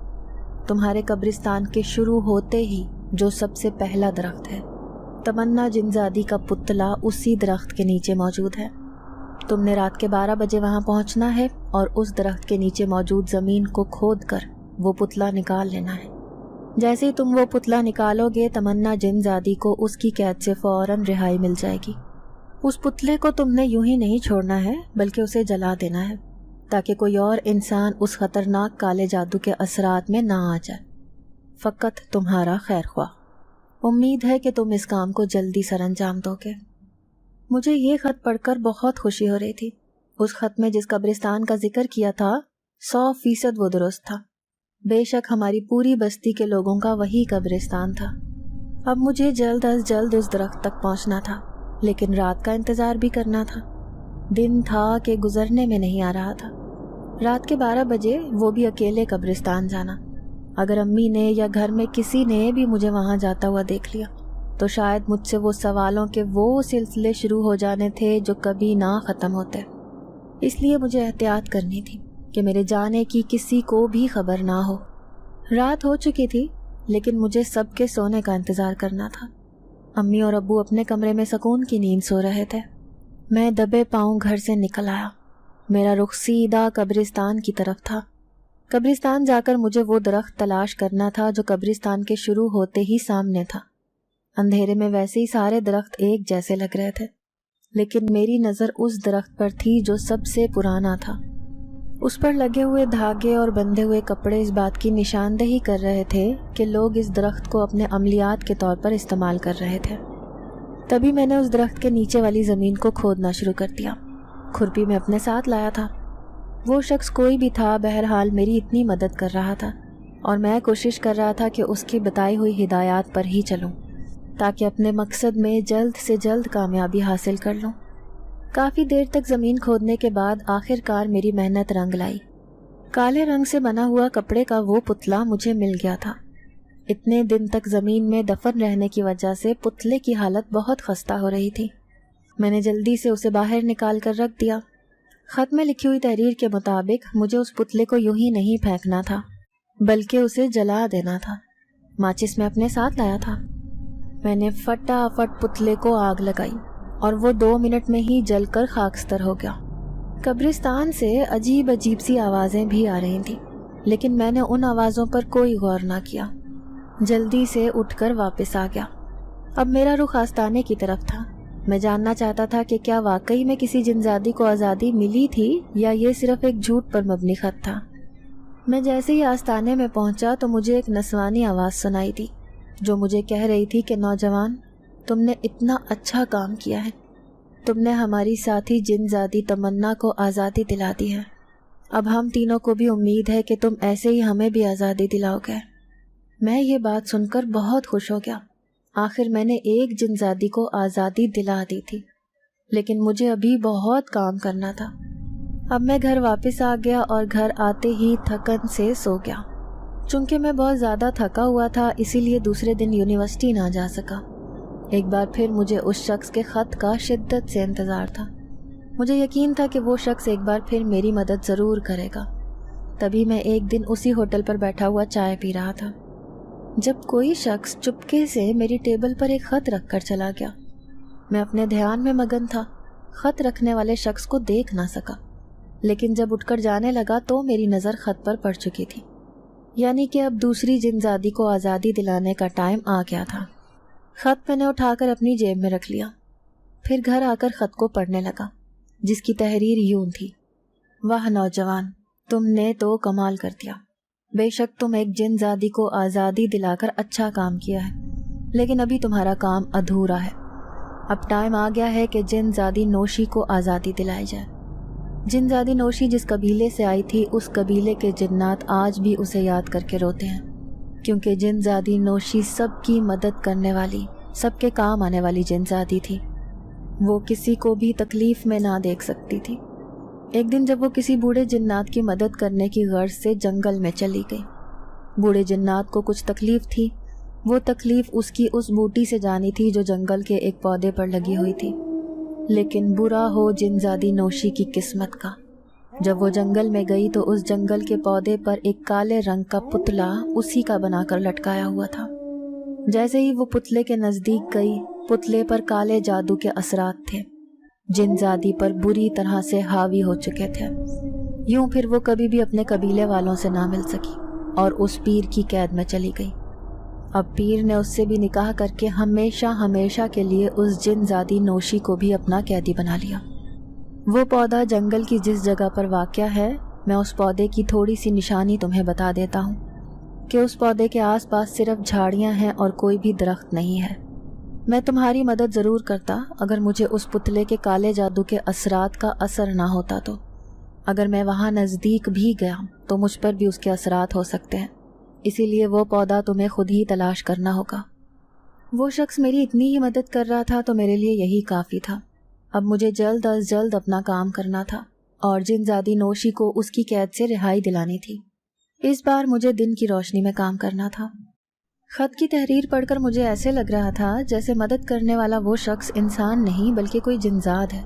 तुम्हारे कब्रिस्तान के शुरू होते ही जो सबसे पहला दरख्त है, तमन्ना जिनज़ादी का पुतला उसी दरख्त के नीचे मौजूद है। तुमने रात के 12 बजे वहां पहुंचना है और उस दरख्त के नीचे मौजूद जमीन को खोद कर वो पुतला निकाल लेना है। जैसे ही तुम वो पुतला निकालोगे, तमन्ना जिनज़ादी को उसकी कैद से फौरन रिहाई मिल जाएगी। उस पुतले को तुमने यूं ही नहीं छोड़ना है, बल्कि उसे जला देना है ताकि कोई और इंसान उस खतरनाक काले जादू के असरात में ना आ जाए। फ़कत तुम्हारा खैर ख्वाह। उम्मीद है कि तुम इस काम को जल्दी सर अंजाम दोगे। मुझे ये खत पढ़कर बहुत खुशी हो रही थी। उस खत में जिस कब्रिस्तान का जिक्र किया था 100% वो दुरुस्त था। बेशक हमारी पूरी बस्ती के लोगों का वही कब्रिस्तान था। अब मुझे जल्द अज जल्द उस दरख्त तक पहुंचना था, लेकिन रात का इंतज़ार भी करना था। दिन था कि गुजरने में नहीं आ रहा था। रात के 12 बजे वो भी अकेले कब्रिस्तान जाना। अगर अम्मी ने या घर में किसी ने भी मुझे वहां जाता हुआ देख लिया तो शायद मुझसे वो सवालों के वो सिलसिले शुरू हो जाने थे जो कभी ना ख़त्म होते। इसलिए मुझे एहतियात करनी थी कि मेरे जाने की किसी को भी खबर ना हो। रात हो चुकी थी, लेकिन मुझे सबके सोने का इंतज़ार करना था। अम्मी और अब्बू अपने कमरे में सुकून की नींद सो रहे थे। मैं दबे पांव घर से निकल आया। मेरा रुख सीधा कब्रिस्तान की तरफ था। कब्रिस्तान जाकर मुझे वो दरख्त तलाश करना था जो कब्रिस्तान के शुरू होते ही सामने था। अंधेरे में वैसे ही सारे दरख्त एक जैसे लग रहे थे, लेकिन मेरी नज़र उस दरख्त पर थी जो सबसे पुराना था। उस पर लगे हुए धागे और बंधे हुए कपड़े इस बात की निशानदेही कर रहे थे कि लोग इस दरख्त को अपने अमलियात के तौर पर इस्तेमाल कर रहे थे। तभी मैंने उस दरख्त के नीचे वाली ज़मीन को खोदना शुरू कर दिया। खुरपी में अपने साथ लाया था। वो शख्स कोई भी था, बहरहाल मेरी इतनी मदद कर रहा था और मैं कोशिश कर रहा था कि उसकी बताई हुई हिदायत पर ही चलूं ताकि अपने मकसद में जल्द से जल्द कामयाबी हासिल कर लूं। काफ़ी देर तक ज़मीन खोदने के बाद आखिरकार मेरी मेहनत रंग लाई। काले रंग से बना हुआ कपड़े का वो पुतला मुझे मिल गया था। इतने दिन तक ज़मीन में दफन रहने की वजह से पुतले की हालत बहुत खस्ता हो रही थी। मैंने जल्दी से उसे बाहर निकाल कर रख दिया। ख़त में लिखी हुई तहरीर के मुताबिक मुझे उस पुतले को यूं ही नहीं फेंकना था, बल्कि उसे जला देना था। माचिस मैं अपने साथ लाया था। मैंने फटाफट पुतले को आग लगाई और वो 2 मिनट में ही जलकर खाकस्तर हो गया। कब्रिस्तान से अजीब अजीब सी आवाज़ें भी आ रही थीं, लेकिन मैंने उन आवाज़ों पर कोई गौर ना किया। जल्दी से उठकर वापस आ गया। अब मेरा रुख आस्ताने की तरफ था। मैं जानना चाहता था कि क्या वाकई में किसी जिनज़ादी को आज़ादी मिली थी या ये सिर्फ एक झूठ पर मबनी खत था। मैं जैसे ही आस्ताने में पहुंचा तो मुझे एक नस्वानी आवाज़ सुनाई दी जो मुझे कह रही थी कि नौजवान, तुमने इतना अच्छा काम किया है। तुमने हमारी साथी जिनज़ादी तमन्ना को आज़ादी दिला दी है। अब हम तीनों को भी उम्मीद है कि तुम ऐसे ही हमें भी आज़ादी दिलाओगे। मैं ये बात सुनकर बहुत खुश हो गया। आखिर मैंने एक जिनज़ादी को आज़ादी दिला दी थी, लेकिन मुझे अभी बहुत काम करना था। अब मैं घर वापस आ गया और घर आते ही थकन से सो गया। चूँकि मैं बहुत ज़्यादा थका हुआ था, इसीलिए दूसरे दिन यूनिवर्सिटी ना जा सका। एक बार फिर मुझे उस शख्स के ख़त का शिद्दत से इंतज़ार था। मुझे यकीन था कि वो शख्स एक बार फिर मेरी मदद ज़रूर करेगा। तभी मैं एक दिन उसी होटल पर बैठा हुआ चाय पी रहा था जब कोई शख्स चुपके से मेरी टेबल पर एक ख़त रख कर चला गया। मैं अपने ध्यान में मगन था। ख़त रखने वाले शख्स को देख ना सका, लेकिन जब उठकर जाने लगा तो मेरी नज़र ख़त पर पड़ चुकी थी। यानी कि अब दूसरी जिनज़ादी को आज़ादी दिलाने का टाइम आ गया था। ख़त मैंने उठाकर अपनी जेब में रख लिया। फिर घर आकर ख़त को पढ़ने लगा, जिसकी तहरीर यूं थी: वाह नौजवान, तुमने तो कमाल कर दिया। बेशक तुम एक जिनज़ादी को आज़ादी दिलाकर अच्छा काम किया है, लेकिन अभी तुम्हारा काम अधूरा है। अब टाइम आ गया है कि जिनज़ादी नोशी को आज़ादी दिलाई जाए। जिनज़ादी नोशी जिस कबीले से आई थी, उस कबीले के जिन्नात आज भी उसे याद करके रोते हैं, क्योंकि जिनज़ादी नोशी सबकी मदद करने वाली, सबके काम आने वाली जिनज़ादी थी। वो किसी को भी तकलीफ में ना देख सकती थी। एक दिन जब वो किसी बूढ़े जिन्नात की मदद करने की गर्ज से जंगल में चली गई। बूढ़े जिन्नात को कुछ तकलीफ थी। वो तकलीफ उसकी उस बूटी से जानी थी जो जंगल के एक पौधे पर लगी हुई थी। लेकिन बुरा हो जिनजादी नौशी की किस्मत का। जब वो जंगल में गई तो उस जंगल के पौधे पर एक काले रंग का पुतला उसी का बनाकर लटकाया हुआ था। जैसे ही वो पुतले के नजदीक गई, पुतले पर काले जादू के असरात थे, जिनजादी पर बुरी तरह से हावी हो चुके थे। यूं फिर वो कभी भी अपने कबीले वालों से ना मिल सकी और उस पीर की कैद में चली गई। अब पीर ने उससे भी निकाह करके हमेशा हमेशा के लिए उस जिनजादी नौशी को भी अपना कैदी बना लिया। वो पौधा जंगल की जिस जगह पर वाक़या है, मैं उस पौधे की थोड़ी सी निशानी तुम्हें बता देता हूँ कि उस पौधे के आसपास सिर्फ झाड़ियाँ हैं और कोई भी दरख्त नहीं है। मैं तुम्हारी मदद ज़रूर करता अगर मुझे उस पुतले के काले जादू के असरात का असर ना होता तो। अगर मैं वहाँ नज़दीक भी गया तो मुझ पर भी उसके असरात हो सकते हैं, इसीलिए वो पौधा तुम्हें खुद ही तलाश करना होगा। वो शख्स मेरी इतनी ही मदद कर रहा था तो मेरे लिए यही काफ़ी था। अब मुझे जल्द अज जल्द अपना काम करना था और जिनजादी नौशी को उसकी कैद से रिहाई दिलानी थी। इस बार मुझे दिन की रोशनी में काम करना था। खत की तहरीर पढ़कर मुझे ऐसे लग रहा था जैसे मदद करने वाला वो शख्स इंसान नहीं बल्कि कोई जिनजाद है।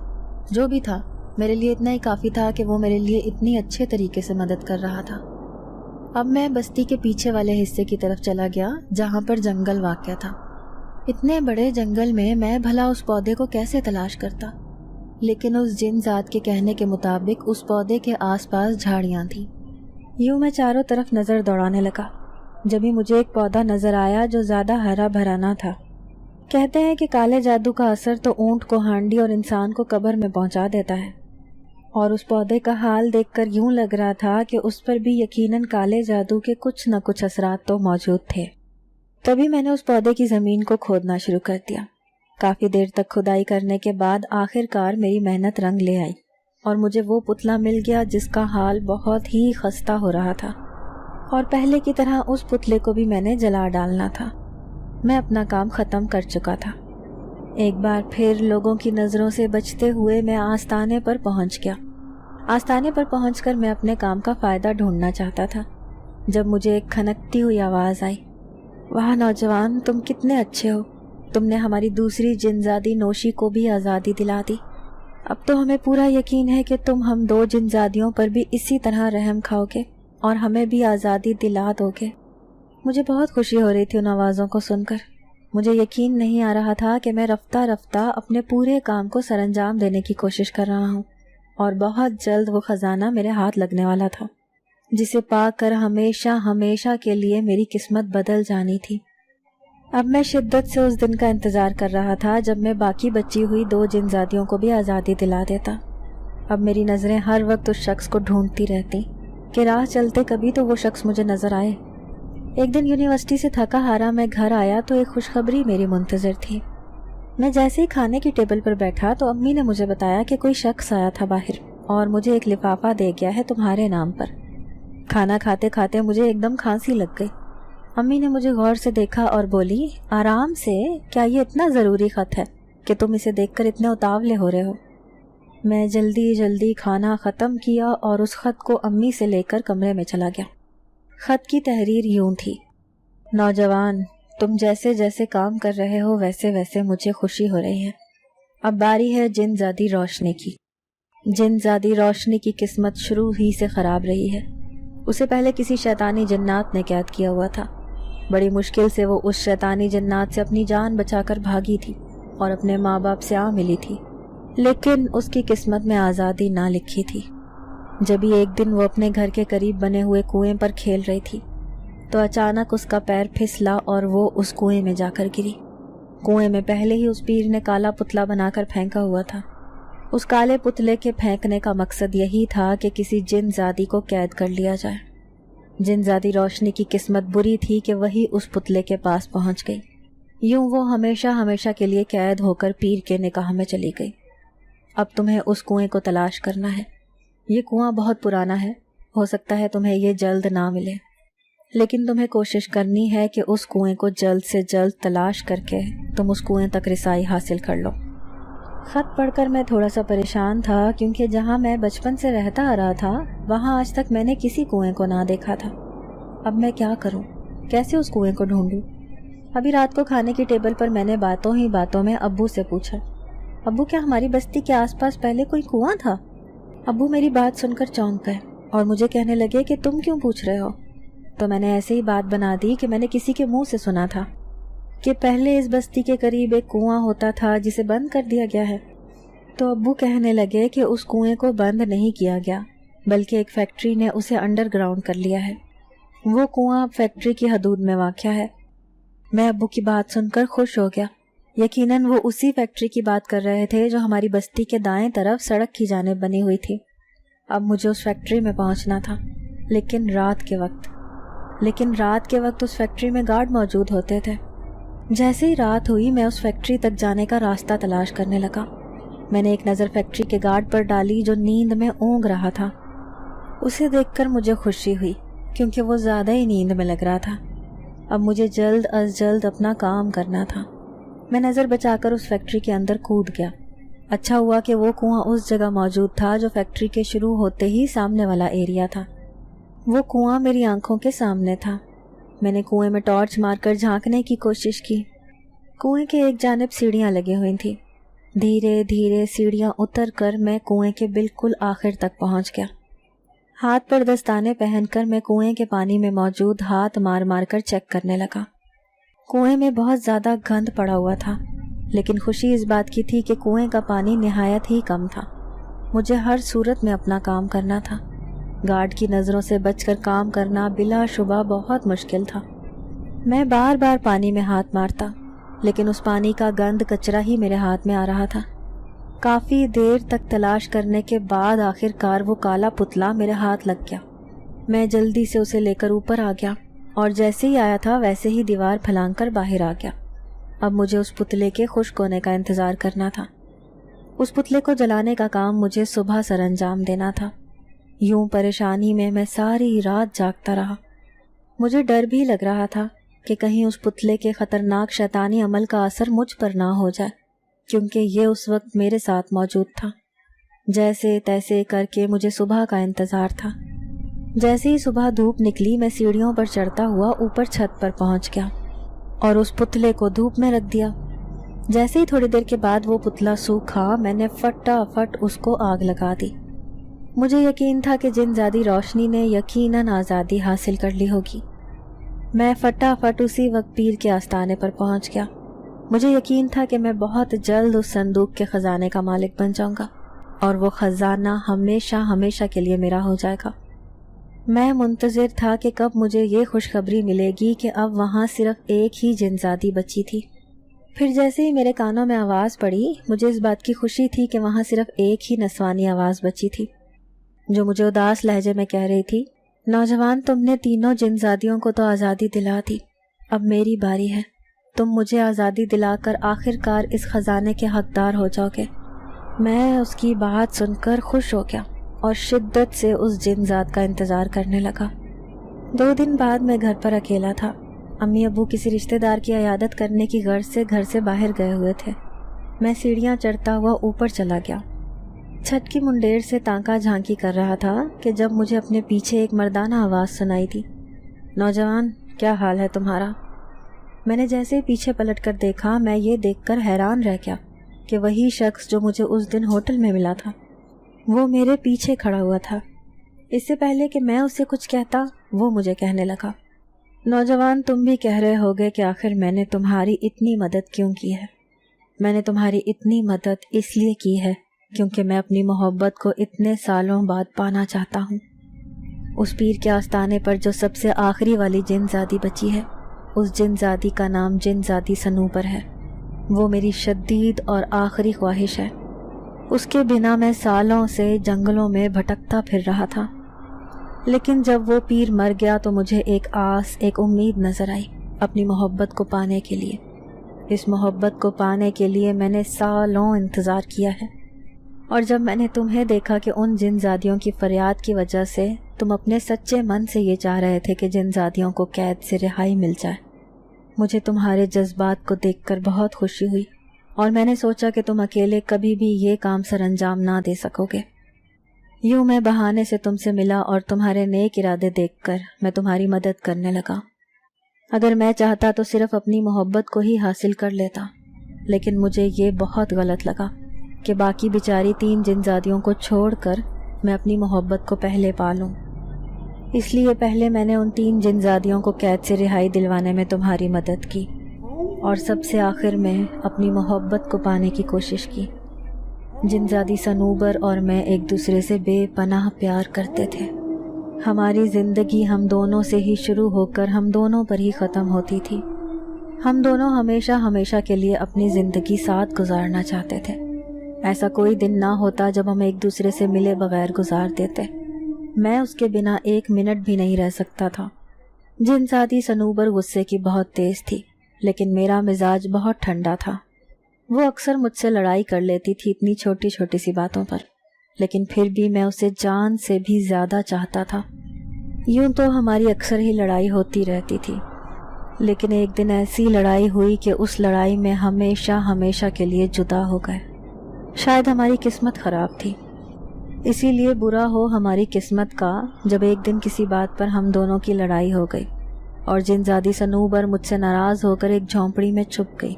जो भी था, मेरे लिए इतना ही काफ़ी था कि वो मेरे लिए इतनी अच्छे तरीके से मदद कर रहा था। अब मैं बस्ती के पीछे वाले हिस्से की तरफ चला गया जहाँ पर जंगल वाक़या था। इतने बड़े जंगल में मैं भला उस पौधे को कैसे तलाश करता, लेकिन उस जिनजाद के कहने के मुताबिक उस पौधे के आसपास झाड़ियाँ थीं। यूँ मैं चारों तरफ नज़र दौड़ाने लगा जब ही मुझे एक पौधा नज़र आया जो ज़्यादा हरा भरा ना था। कहते हैं कि काले जादू का असर तो ऊँट को हांडी और इंसान को कब्र में पहुँचा देता है, और उस पौधे का हाल देखकर यूँ लग रहा था कि उस पर भी यकीनन काले जादू के कुछ न कुछ असरात तो मौजूद थे। तभी मैंने उस पौधे की ज़मीन को खोदना शुरू कर दिया। काफ़ी देर तक खुदाई करने के बाद आखिरकार मेरी मेहनत रंग ले आई और मुझे वो पुतला मिल गया जिसका हाल बहुत ही खस्ता हो रहा था, और पहले की तरह उस पुतले को भी मैंने जला डालना था। मैं अपना काम ख़त्म कर चुका था। एक बार फिर लोगों की नज़रों से बचते हुए मैं आस्ताने पर पहुंच गया। आस्ताने पर पहुंचकर मैं अपने काम का फ़ायदा ढूंढना चाहता था जब मुझे एक खनकती हुई आवाज़ आई। वाह नौजवान, तुम कितने अच्छे हो। तुमने हमारी दूसरी जिनजादी नौशी को भी आज़ादी दिला दी। अब तो हमें पूरा यकीन है कि तुम हम दो जिनजादियों पर भी इसी तरह रहम खाओगे और हमें भी आज़ादी दिला दोगे। मुझे बहुत खुशी हो रही थी उन आवाज़ों को सुनकर। मुझे यकीन नहीं आ रहा था कि मैं रफ्ता रफ्ता अपने पूरे काम को सरंजाम देने की कोशिश कर रहा हूँ और बहुत जल्द वो ख़जाना मेरे हाथ लगने वाला था जिसे पाकर हमेशा हमेशा के लिए मेरी किस्मत बदल जानी थी। अब मैं शिद्दत से उस दिन का इंतज़ार कर रहा था जब मैं बाकी बची हुई दो जिनजादियों को भी आज़ादी दिला देता। अब मेरी नज़रें हर वक्त उस शख्स को ढूंढती रहती कि राह चलते कभी तो वो शख्स मुझे नज़र आए। एक दिन यूनिवर्सिटी से थका हारा मैं घर आया तो एक खुशखबरी मेरी मुंतज़र थी। मैं जैसे ही खाने की टेबल पर बैठा तो अम्मी ने मुझे बताया कि कोई शख्स आया था बाहर और मुझे एक लिफाफा दे गया है तुम्हारे नाम पर। खाना खाते खाते मुझे एकदम खांसी लग गई। अम्मी ने मुझे गौर से देखा और बोली, आराम से, क्या ये इतना ज़रूरी ख़त है कि तुम इसे देखकर इतने उतावले हो रहे हो? मैं जल्दी जल्दी खाना ख़त्म किया और उस ख़त को अम्मी से लेकर कमरे में चला गया। ख़त की तहरीर यूँ थी, नौजवान, तुम जैसे जैसे काम कर रहे हो वैसे वैसे मुझे खुशी हो रही है। अब बारी है जिनजादी रोशनी की। जिनजादी रोशनी की किस्मत शुरू ही से ख़राब रही है। उसे पहले किसी शैतानी जन्नात ने कैद किया हुआ था। बड़ी मुश्किल से वो उस शैतानी जन्नात से अपनी जान बचाकर भागी थी और अपने माँ बाप से आ मिली थी, लेकिन उसकी किस्मत में आज़ादी ना लिखी थी। जब ही एक दिन वो अपने घर के करीब बने हुए कुएं पर खेल रही थी तो अचानक उसका पैर फिसला और वो उस कुएं में जाकर गिरी। कुएं में पहले ही उस पीर ने काला पुतला बनाकर फेंका हुआ था। उस काले पुतले के फेंकने का मकसद यही था कि किसी जिनजादी को कैद कर लिया जाए। जिनजादी रोशनी की किस्मत बुरी थी कि वही उस पुतले के पास पहुंच गई। यूं वो हमेशा हमेशा के लिए कैद होकर पीर के निकाह में चली गई। अब तुम्हें उस कुएं को तलाश करना है। ये कुआं बहुत पुराना है, हो सकता है तुम्हें ये जल्द ना मिले, लेकिन तुम्हें कोशिश करनी है कि उस कुएं को जल्द से जल्द तलाश करके तुम उस कुएं तक रिसाई हासिल कर लो। خط پڑھ کر میں تھوڑا سا پریشان تھا، کیونکہ جہاں میں بچپن سے رہتا آ رہا تھا وہاں آج تک میں نے کسی کنویں کو نہ دیکھا تھا۔ اب میں کیا کروں، کیسے اس کنویں کو ڈھونڈوں؟ ابھی رات کو کھانے کی ٹیبل پر میں نے باتوں ہی باتوں میں ابو سے پوچھا، ابو کیا ہماری بستی کے آس پاس پہلے کوئی کنواں تھا؟ ابو میری بات سن کر چونک گئے اور مجھے کہنے لگے کہ تم کیوں پوچھ رہے ہو؟ تو میں نے ایسے ہی بات بنا دی کہ میں نے کسی کے منہ سے سنا تھا کہ پہلے اس بستی کے قریب ایک کنواں ہوتا تھا جسے بند کر دیا گیا ہے۔ تو ابو کہنے لگے کہ اس کنویں کو بند نہیں کیا گیا، بلکہ ایک فیکٹری نے اسے انڈر گراؤنڈ کر لیا ہے۔ وہ کنواں اب فیکٹری کی حدود میں واقع ہے۔ میں ابو کی بات سن کر خوش ہو گیا۔ یقیناً وہ اسی فیکٹری کی بات کر رہے تھے جو ہماری بستی کے دائیں طرف سڑک کی جانب بنی ہوئی تھی۔ اب مجھے اس فیکٹری میں پہنچنا تھا، لیکن رات کے وقت اس فیکٹری میں گارڈ موجود ہوتے تھے۔ جیسے ہی رات ہوئی میں اس فیکٹری تک جانے کا راستہ تلاش کرنے لگا۔ میں نے ایک نظر فیکٹری کے گارڈ پر ڈالی جو نیند میں اونگ رہا تھا۔ اسے دیکھ کر مجھے خوشی ہوئی، کیونکہ وہ زیادہ ہی نیند میں لگ رہا تھا۔ اب مجھے جلد از جلد اپنا کام کرنا تھا۔ میں نظر بچا کر اس فیکٹری کے اندر کود گیا۔ اچھا ہوا کہ وہ کنواں اس جگہ موجود تھا جو فیکٹری کے شروع ہوتے ہی سامنے والا ایریا تھا۔ وہ کنواں میری آنکھوں کے سامنے تھا۔ میں نے کنویں میں ٹارچ مار کر جھانکنے کی کوشش کی۔ کنویں کے ایک جانب سیڑھیاں لگی ہوئی تھیں۔ دھیرے دھیرے سیڑھیاں اتر کر میں کنویں کے بالکل آخر تک پہنچ گیا۔ ہاتھ پر دستانے پہن کر میں کنویں کے پانی میں موجود ہاتھ مار مار کر چیک کرنے لگا۔ کنویں میں بہت زیادہ گند پڑا ہوا تھا، لیکن خوشی اس بات کی تھی کہ کنویں کا پانی نہایت ہی کم تھا۔ مجھے ہر صورت میں اپنا کام کرنا تھا۔ گارڈ کی نظروں سے بچ کر کام کرنا بلا شبہ بہت مشکل تھا۔ میں بار بار پانی میں ہاتھ مارتا، لیکن اس پانی کا گند کچرا ہی میرے ہاتھ میں آ رہا تھا۔ کافی دیر تک تلاش کرنے کے بعد آخر کار وہ کالا پتلا میرے ہاتھ لگ گیا۔ میں جلدی سے اسے لے کر اوپر آ گیا اور جیسے ہی آیا تھا ویسے ہی دیوار پھلانگ کر باہر آ گیا۔ اب مجھے اس پتلے کے خشک ہونے کا انتظار کرنا تھا۔ اس پتلے کو جلانے کا کام مجھے صبح سر انجام دینا تھا۔ یوں پریشانی میں ساری رات جاگتا رہا۔ مجھے ڈر بھی لگ رہا تھا کہ کہیں اس پتلے کے خطرناک شیطانی عمل کا اثر مجھ پر نہ ہو جائے، کیونکہ یہ اس وقت میرے ساتھ موجود تھا۔ جیسے تیسے کر کے مجھے صبح کا انتظار تھا۔ جیسے ہی صبح دھوپ نکلی میں سیڑھیوں پر چڑھتا ہوا اوپر چھت پر پہنچ گیا اور اس پتلے کو دھوپ میں رکھ دیا۔ جیسے ہی تھوڑی دیر کے بعد وہ پتلا سوکھا میں نے فٹافٹ اس کو آگ لگا دی۔ مجھے یقین تھا کہ جن زادی روشنی نے یقیناً آزادی حاصل کر لی ہوگی۔ میں فٹافٹ اسی وقت پیر کے آستانے پر پہنچ گیا۔ مجھے یقین تھا کہ میں بہت جلد اس صندوق کے خزانے کا مالک بن جاؤں گا اور وہ خزانہ ہمیشہ ہمیشہ کے لیے میرا ہو جائے گا۔ میں منتظر تھا کہ کب مجھے یہ خوشخبری ملے گی کہ اب وہاں صرف ایک ہی جنزادی بچی تھی۔ پھر جیسے ہی میرے کانوں میں آواز پڑی مجھے اس بات کی خوشی تھی کہ وہاں صرف ایک ہی نسوانی آواز بچی تھی، جو مجھے اداس لہجے میں کہہ رہی تھی، نوجوان تم نے تینوں جنزادیوں کو تو آزادی دلا دی، اب میری باری ہے، تم مجھے آزادی دلا کر آخر کار اس خزانے کے حقدار ہو جاؤ گے۔ میں اس کی بات سن کر خوش ہو گیا اور شدت سے اس جنزاد کا انتظار کرنے لگا۔ 2 دن بعد میں گھر پر اکیلا تھا۔ امی ابو کسی رشتہ دار کی عیادت کرنے کی غرض سے گھر سے باہر گئے ہوئے تھے۔ میں سیڑھیاں چڑھتا ہوا اوپر چلا گیا۔ چھت کی منڈیر سے تانکا جھانکی کر رہا تھا کہ جب مجھے اپنے پیچھے ایک مردانہ آواز سنائی دی، نوجوان کیا حال ہے تمہارا؟ میں نے جیسے ہی پیچھے پلٹ کر دیکھا میں یہ دیکھ کر حیران رہ گیا کہ وہی شخص جو مجھے اس دن ہوٹل میں ملا تھا وہ میرے پیچھے کھڑا ہوا تھا۔ اس سے پہلے کہ میں اسے کچھ کہتا وہ مجھے کہنے لگا، نوجوان تم بھی کہہ رہے ہوگے کہ آخر میں نے تمہاری اتنی مدد کیوں کی ہے؟ میں نے تمہاری اتنی مدد اس لیے کی ہے کیونکہ میں اپنی محبت کو اتنے سالوں بعد پانا چاہتا ہوں۔ اس پیر کے آستانے پر جو سب سے آخری والی جنزادی بچی ہے، اس جنزادی کا نام جنزادی سنوبر ہے۔ وہ میری شدید اور آخری خواہش ہے۔ اس کے بنا میں سالوں سے جنگلوں میں بھٹکتا پھر رہا تھا، لیکن جب وہ پیر مر گیا تو مجھے ایک آس، ایک امید نظر آئی اپنی محبت کو پانے کے لیے۔ اس محبت کو پانے کے لیے میں نے سالوں انتظار کیا ہے، اور جب میں نے تمہیں دیکھا کہ ان جنزادیوں کی فریاد کی وجہ سے تم اپنے سچے من سے یہ چاہ رہے تھے کہ جنزادیوں کو قید سے رہائی مل جائے، مجھے تمہارے جذبات کو دیکھ کر بہت خوشی ہوئی और मैंने सोचा कि तुम अकेले कभी भी ये काम सर अंजाम ना दे सकोगे। यूँ मैं बहाने से तुमसे मिला और तुम्हारे नेक इरादे देखकर मैं तुम्हारी मदद करने लगा। अगर मैं चाहता तो सिर्फ अपनी मोहब्बत को ही हासिल कर लेता, लेकिन मुझे ये बहुत गलत लगा कि बाकी बेचारी 3 जिनजादियों को छोड़कर मैं अपनी मोहब्बत को पहले पालूं। इसलिए पहले मैंने उन 3 जिनजादियों को कैद से रिहाई दिलवाने में तुम्हारी मदद की और सबसे आखिर में अपनी मोहब्बत को पाने की कोशिश की। जिनजादी सनूबर और मैं एक दूसरे से बेपनाह प्यार करते थे। हमारी ज़िंदगी हम दोनों से ही शुरू होकर हम दोनों पर ही ख़त्म होती थी। हम दोनों हमेशा हमेशा के लिए अपनी ज़िंदगी साथ गुजारना चाहते थे। ऐसा कोई दिन ना होता जब हम एक दूसरे से मिले बगैर गुजार देते। मैं उसके बिना 1 मिनट भी नहीं रह सकता था। जिनजादी सनूबर गुस्से की बहुत तेज़ थी, लेकिन मेरा मिजाज बहुत ठंडा था। वो अक्सर मुझसे लड़ाई कर लेती थी इतनी छोटी छोटी सी बातों पर, लेकिन फिर भी मैं उसे जान से भी ज़्यादा चाहता था। यूँ तो हमारी अक्सर ही लड़ाई होती रहती थी, लेकिन एक दिन ऐसी लड़ाई हुई कि उस लड़ाई में हमेशा हमेशा के लिए जुदा हो गए। शायद हमारी किस्मत ख़राब थी, इसीलिए बुरा हो हमारी किस्मत का जब एक दिन किसी बात पर हम दोनों की लड़ाई हो गई और जिनजादी सनूबर मुझसे नाराज़ होकर एक झोंपड़ी में छुप गई।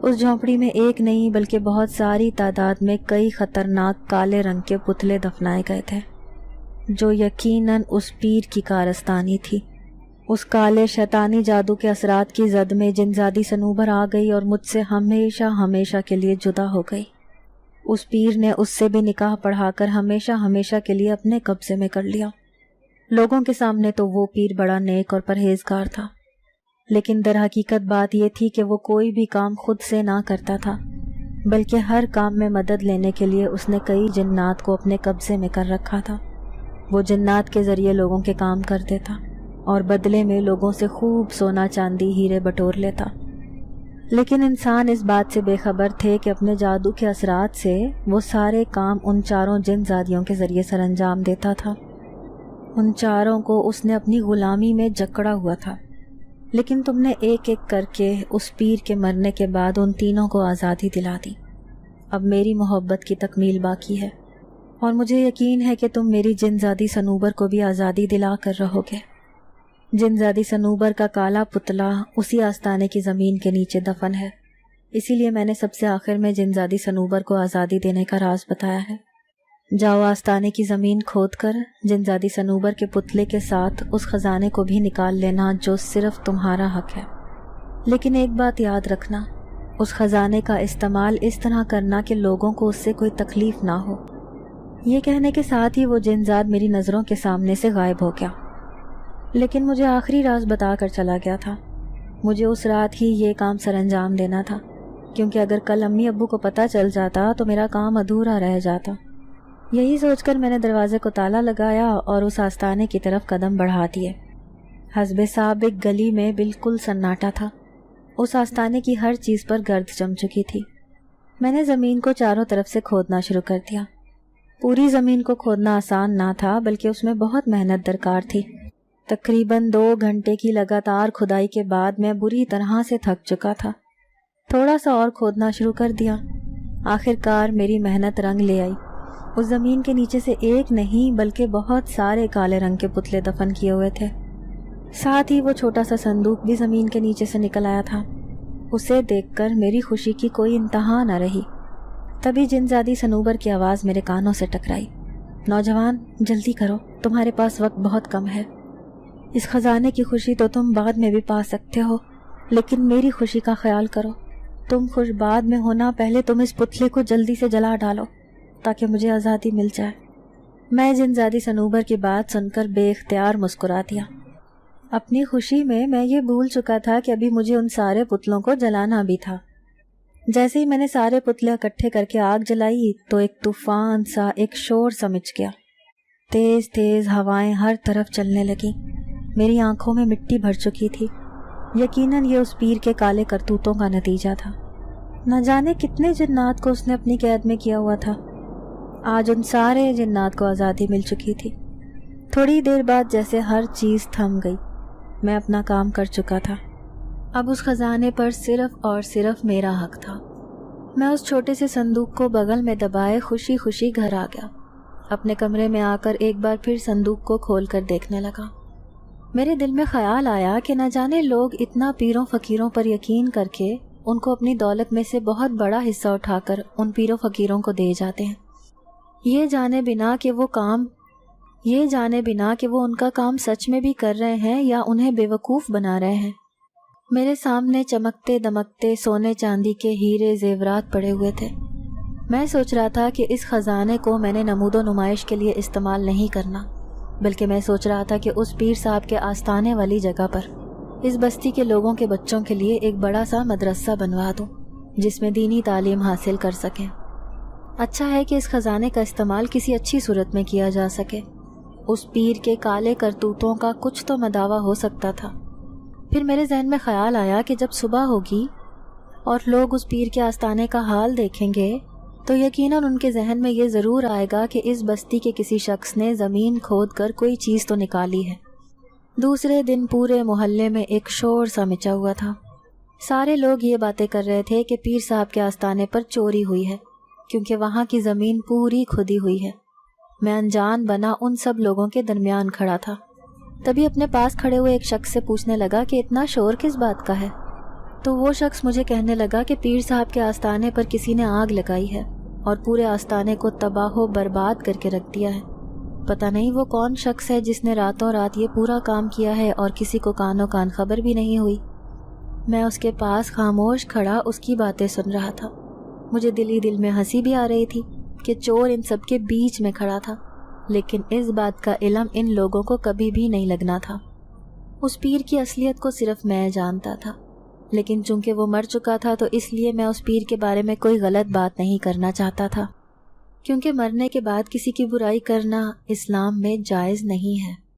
उस झोंपड़ी में एक नहीं बल्कि बहुत सारी तादाद में कई खतरनाक काले रंग के पुतले दफनाए गए थे, जो यकीनन उस पीर की कारस्तानी थी। उस काले शैतानी जादू के असरात की जद में जिनजादी सनूबर आ गई और मुझसे हमेशा हमेशा के लिए जुदा हो गई। उस पीर ने उससे भी निकाह पढ़ाकर हमेशा हमेशा के लिए अपने कब्जे में कर लिया। लोगों के सामने तो वो पीर बड़ा नेक और परहेजगार था, लेकिन दर हकीकत बात यह थी कि वो कोई भी काम खुद से ना करता था, बल्कि हर काम में मदद लेने के लिए उसने कई जिन्नात को अपने कब्जे में कर रखा था। वो जिन्नात के ज़रिए लोगों के काम कर देता और बदले में लोगों से खूब सोना चांदी हीरे बटोर लेता। लेकिन इंसान इस बात से बेखबर थे कि अपने जादू के असरात से वो सारे काम उन 4 जिनजादियों के ज़रिए सरअंजाम देता था। उन 4 को उसने अपनी ग़ुलामी में जकड़ा हुआ था, लेकिन तुमने एक एक करके उस पीर के मरने के बाद उन तीनों को आज़ादी दिला दी। अब मेरी मोहब्बत की तकमील बाकी है और मुझे यकीन है कि तुम मेरी जिनजादी सनूबर को भी आज़ादी दिला कर रहोगे। जिनजादी सनूबर का काला पुतला उसी आस्ताने की ज़मीन के नीचे दफन है, इसीलिए मैंने सबसे आखिर में जिनजादी सनूबर को आज़ादी देने का राज बताया है। जाओ आस्ताने की ज़मीन खोदकर जिनजादी सनूबर के पुतले के साथ उस ख़जाने को भी निकाल लेना जो सिर्फ तुम्हारा हक है। लेकिन एक बात याद रखना, उस ख़जाने का इस्तेमाल इस तरह करना कि लोगों को उससे कोई तकलीफ़ ना हो। ये कहने के साथ ही वो जिनजाद मेरी नज़रों के सामने से गायब हो गया, लेकिन मुझे आखिरी राज बता कर चला गया था। मुझे उस रात ही ये काम सरअंजाम देना था, क्योंकि अगर कल अम्मी अब्बू को पता चल जाता तो मेरा काम अधूरा रह जाता। यही सोचकर मैंने दरवाजे को ताला लगाया और उस आस्ताने की तरफ कदम बढ़ा दिए। हस्बे साबिक गली में बिल्कुल सन्नाटा था। उस आस्ताने की हर चीज़ पर गर्द जम चुकी थी। मैंने ज़मीन को चारों तरफ से खोदना शुरू कर दिया। पूरी ज़मीन को खोदना आसान ना था, बल्कि उसमें बहुत मेहनत दरकार थी। तकरीबन 2 घंटे की लगातार खुदाई के बाद मैं बुरी तरह से थक चुका था। थोड़ा सा और खोदना शुरू कर दिया। आखिरकार मेरी मेहनत रंग ले आई। उस ज़मीन के नीचे से एक नहीं बल्कि बहुत सारे काले रंग के पुतले दफन किए हुए थे। साथ ही वो छोटा सा संदूक भी ज़मीन के नीचे से निकल आया था। उसे देखकर मेरी खुशी की कोई इंतहा न रही। तभी जिनजादी सनूबर की आवाज़ मेरे कानों से टकराई। नौजवान, जल्दी करो, तुम्हारे पास वक्त बहुत कम है। इस खजाने की खुशी तो तुम बाद में भी पा सकते हो, लेकिन मेरी खुशी का ख्याल करो। तुम खुश बाद में होना, पहले तुम इस पुतले को जल्दी से जला डालो ताकि मुझे आज़ादी मिल जाए। मैं जिनजादी सनूबर की बात सुनकर बेख्तियार मुस्कुरा दिया। अपनी खुशी में मैं ये भूल चुका था कि अभी मुझे उन सारे पुतलों को जलाना भी था। जैसे ही मैंने सारे पुतले इकट्ठे करके आग जलाई तो एक तूफान सा, एक शोर सा मच गया। तेज तेज हवाएं हर तरफ चलने लगी। मेरी आंखों में मिट्टी भर चुकी थी। यकीनन ये उस पीर के काले करतूतों का नतीजा था। न जाने कितने जिन्नात को उसने अपनी कैद में किया हुआ था। आज उन सारे जिन्नात को आज़ादी मिल चुकी थी। थोड़ी देर बाद जैसे हर चीज़ थम गई। मैं अपना काम कर चुका था। अब उस खजाने पर सिर्फ और सिर्फ मेरा हक था। میں اس چھوٹے سے صندوق کو بغل میں دبائے خوشی خوشی گھر آ گیا۔ اپنے کمرے میں آ کر ایک بار پھر صندوق کو کھول کر دیکھنے لگا۔ میرے دل میں خیال آیا کہ نہ جانے لوگ اتنا پیروں فقیروں پر یقین کر کے ان کو اپنی دولت میں سے بہت بڑا حصہ اٹھا کر ان پیروں فقیروں کو دے جاتے ہیں، یہ جانے بنا کہ وہ ان کا کام سچ میں بھی کر رہے ہیں یا انہیں بیوقوف بنا رہے ہیں۔ میرے سامنے چمکتے دمکتے سونے چاندی کے ہیرے زیورات پڑے ہوئے تھے۔ میں سوچ رہا تھا کہ اس خزانے کو میں نے نمود و نمائش کے لیے استعمال نہیں کرنا، بلکہ میں سوچ رہا تھا کہ اس پیر صاحب کے آستانے والی جگہ پر اس بستی کے لوگوں کے بچوں کے لیے ایک بڑا سا مدرسہ بنوا دوں جس میں دینی تعلیم حاصل کر سکیں۔ اچھا ہے کہ اس خزانے کا استعمال کسی اچھی صورت میں کیا جا سکے۔ اس پیر کے کالے کرتوتوں کا کچھ تو مداوع ہو سکتا تھا۔ پھر میرے ذہن میں خیال آیا کہ جب صبح ہوگی اور لوگ اس پیر کے آستانے کا حال دیکھیں گے تو یقیناً ان کے ذہن میں یہ ضرور آئے گا کہ اس بستی کے کسی شخص نے زمین کھود کر کوئی چیز تو نکالی ہے۔ دوسرے دن پورے محلے میں ایک شور سا مچا ہوا تھا۔ سارے لوگ یہ باتیں کر رہے تھے کہ پیر صاحب کے آستانے پر چوری ہوئی ہے، کیونکہ وہاں کی زمین پوری کھدی ہوئی ہے۔ میں انجان بنا ان سب لوگوں کے درمیان کھڑا تھا۔ تبھی اپنے پاس کھڑے ہوئے ایک شخص سے پوچھنے لگا کہ اتنا شور کس بات کا ہے؟ تو وہ شخص مجھے کہنے لگا کہ پیر صاحب کے آستانے پر کسی نے آگ لگائی ہے اور پورے آستانے کو تباہ و برباد کر کے رکھ دیا ہے۔ پتہ نہیں وہ کون شخص ہے جس نے راتوں رات یہ پورا کام کیا ہے اور کسی کو کانوں کان خبر بھی نہیں ہوئی۔ میں اس کے پاس خاموش کھڑا اس کی باتیں سن رہا تھا۔ مجھے دل ہی دل میں ہنسی بھی آ رہی تھی کہ چور ان سب کے بیچ میں کھڑا تھا، لیکن اس بات کا علم ان لوگوں کو کبھی بھی نہیں لگنا تھا۔ اس پیر کی اصلیت کو صرف میں جانتا تھا، لیکن چونکہ وہ مر چکا تھا تو اس لیے میں اس پیر کے بارے میں کوئی غلط بات نہیں کرنا چاہتا تھا، کیونکہ مرنے کے بعد کسی کی برائی کرنا اسلام میں جائز نہیں ہے۔